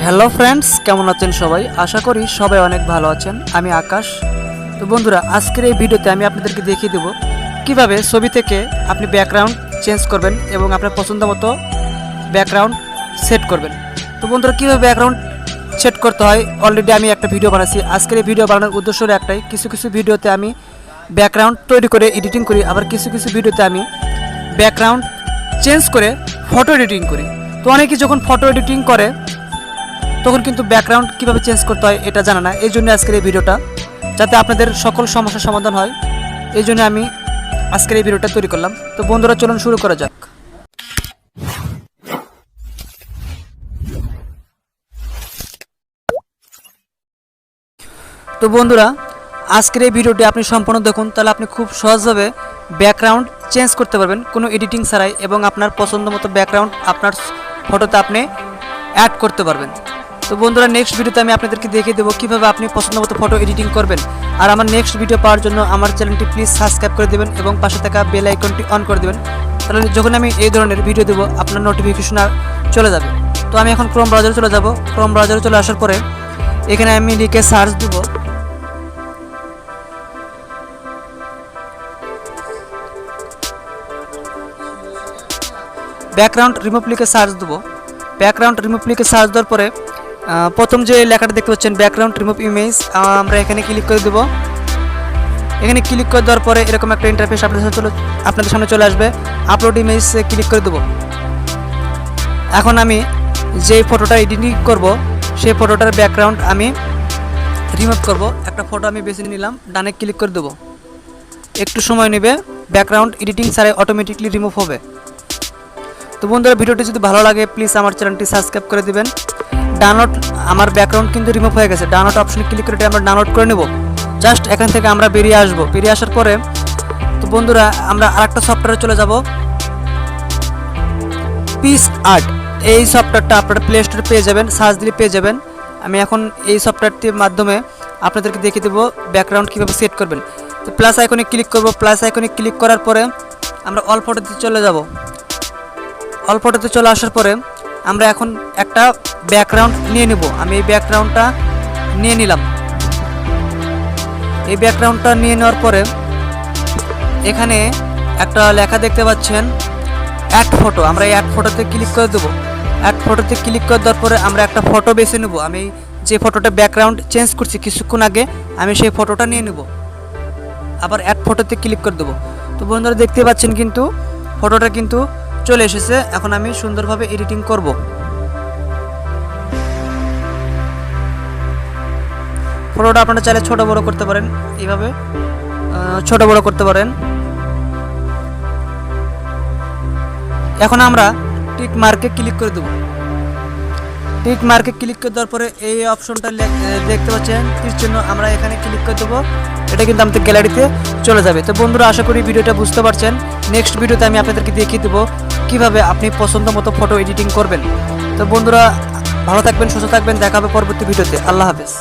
Hello friends, কেমন আছেন সবাই? আশা করি সবাই অনেক ভালো আছেন। আমি আকাশ। তো বন্ধুরা, আজকের এই ভিডিওতে আমি আপনাদেরকে দেখিয়ে দেবো কিভাবে ছবি থেকে আপনি ব্যাকগ্রাউন্ড চেঞ্জ করবেন এবং আপনার পছন্দ মতো ব্যাকগ্রাউন্ড সেট করবেন। তো বন্ধুরা, কীভাবে ব্যাকগ্রাউন্ড সেট করতে হয় অলরেডি আমি একটা ভিডিও বানাচ্ছি। আজকের এই ভিডিও বানানোর উদ্দেশ্য হলো একটাই, কিছু কিছু ভিডিওতে আমি ব্যাকগ্রাউন্ড তৈরি করে এডিটিং করি, আবার কিছু কিছু ভিডিওতে আমি ব্যাকগ্রাউন্ড চেঞ্জ করে ফটো এডিটিং করি। তো অনেকে যখন ফটো এডিটিং করে তখন কিন্তু ব্যাকগ্রাউন্ড কীভাবে চেঞ্জ করতে হয় এটা জানা না। এই জন্য আজকের এই ভিডিওটা, যাতে আপনাদের সকল সমস্যার সমাধান হয়, এই জন্য আমি আজকের এই ভিডিওটা তৈরি করলাম। তো বন্ধুরা, চলুন শুরু করা যাক। তো বন্ধুরা, আজকের এই ভিডিওটি আপনি সম্পূর্ণ দেখুন, তাহলে আপনি খুব সহজভাবে ব্যাকগ্রাউন্ড চেঞ্জ করতে পারবেন কোনো এডিটিং ছাড়াই, এবং আপনার পছন্দ মতো ব্যাকগ্রাউন্ড আপনার ফটোতে আপনি অ্যাড করতে পারবেন। তো বন্ধুরা, নেক্সট ভিডিওতে আমি আপনাদেরকে দেখিয়ে দেবো কীভাবে আপনি পছন্দ মতো ফটো এডিটিং করবেন। আর আমার নেক্সট ভিডিও পাওয়ার জন্য আমার চ্যানেলটি প্লিজ সাবস্ক্রাইব করে দেবেন এবং পাশে থাকা বেল আইকনটি অন করে দেবেন, তাহলে যখন আমি এই ধরনের ভিডিও দেবো আপনার নোটিফিকেশন চলে যাবে। তো আমি এখন ক্রোম ব্রাউজারে চলে যাব। ক্রোম ব্রাউজারে চলে আসার পরে এখানে আমি লিখে সার্চ দেব ব্যাকগ্রাউন্ড রিমুভ, লিখে সার্চ দেবো। ব্যাকগ্রাউন্ড রিমুভ লিখে সার্চ দেওয়ার পরে প্রথম যে লেখাটা দেখতে পাচ্ছেন ব্যাকগ্রাউন্ড রিমুভ ইমেজ, আমরা এখানে ক্লিক করে দেবো। এখানে ক্লিক করে দেওয়ার পরে এরকম একটা ইন্টারফেস আপনাদের সামনে চলে আসবে। আপলোড ইমেজে ক্লিক করে দেবো। এখন আমি যে ফটোটা এডিটিং করব সেই ফটোটার ব্যাকগ্রাউন্ড আমি রিমুভ করব। একটা ফটো আমি বেছে নিলাম, ডানে ক্লিক করে দেবো। একটু সময় নেবে, ব্যাকগ্রাউন্ড এডিটিং ছাড়াই অটোমেটিকলি রিমুভ হবে। তো বন্ধুরা, ভিডিওটি যদি ভালো লাগে প্লিজ আমার চ্যানেলটি সাবস্ক্রাইব করে দিবেন। ডাউনলোড, আমার ব্যাকগ্রাউন্ড কিন্তু রিমুভ হয়ে গেছে। ডাউনলোড অপশনে ক্লিক করে আমরা ডাউনলোড করে নেব। জাস্ট এখান থেকে আমরা বেরিয়ে আসবো। বেরিয়ে আসার পরে তো বন্ধুরা, আমরা আরেকটা সফটওয়্যারে চলে যাব, পিস আর্ট। এই সফটওয়্যারটা আপনারা প্লে স্টোরে পেয়ে যাবেন, সার্চ দিলে পেয়ে যাবেন। আমি এখন এই সফটওয়্যারটির মাধ্যমে আপনাদেরকে দেখিয়ে দেবো ব্যাকগ্রাউন্ড কীভাবে সেট করবেন। তো প্লাস আইকনে ক্লিক করব। প্লাস আইকনে ক্লিক করার পরে আমরা অল ফটোতে চলে যাব। অল ফটোতে চলে আসার পরে আমরা এখন একটা ব্যাকগ্রাউন্ড নিয়ে নেব। আমি এই ব্যাকগ্রাউন্ডটা নিয়ে নিলাম। এই ব্যাকগ্রাউন্ডটা নিয়ে নেওয়ার পরে এখানে একটা লেখা দেখতে পাচ্ছেন অ্যাড ফটো, আমরা এই অ্যাড ফটোতে ক্লিক করে দেবো। অ্যাড ফটোতে ক্লিক করে দেওয়ার পরে আমরা একটা ফটো বেছে নেব। আমি যে ফটোটা ব্যাকগ্রাউন্ড চেঞ্জ করছি কিছুক্ষণ আগে, আমি সেই ফটোটা নিয়ে নেব। আবার অ্যাড ফটোতে ক্লিক করে দেবো। তো বন্ধুরা, দেখতে পাচ্ছেন কিন্তু ফটোটা কিন্তু চলে এসেছে। এখন আমি সুন্দরভাবে এডিটিং করব। ফটোটা আপনারা চাইলে ছোট বড় করতে পারেন, এইভাবে ছোট বড় করতে পারেন। এখন আমরা টিক মার্কে ক্লিক করে দেব। টিক মার্কে ক্লিক করে দেওয়ার পরে এই অপশনটা দেখতে পাচ্ছেন তীর চিহ্ন, আমরা এখানে ক্লিক করে দেবো। এটা কিন্তু আমাদের গ্যালারিতে চলে যাবে। তো বন্ধুরা, আশা করি ভিডিওটা বুঝতে পারছেন। নেক্সট ভিডিওতে আমি আপনাদেরকে দেখিয়ে দেবো কীভাবে আপনি পছন্দ মতো ফটো এডিটিং করবেন। তো বন্ধুরা, ভালো থাকবেন, সুস্থ থাকবেন, দেখা হবে পরবর্তী ভিডিওতে। আল্লাহ হাফেজ।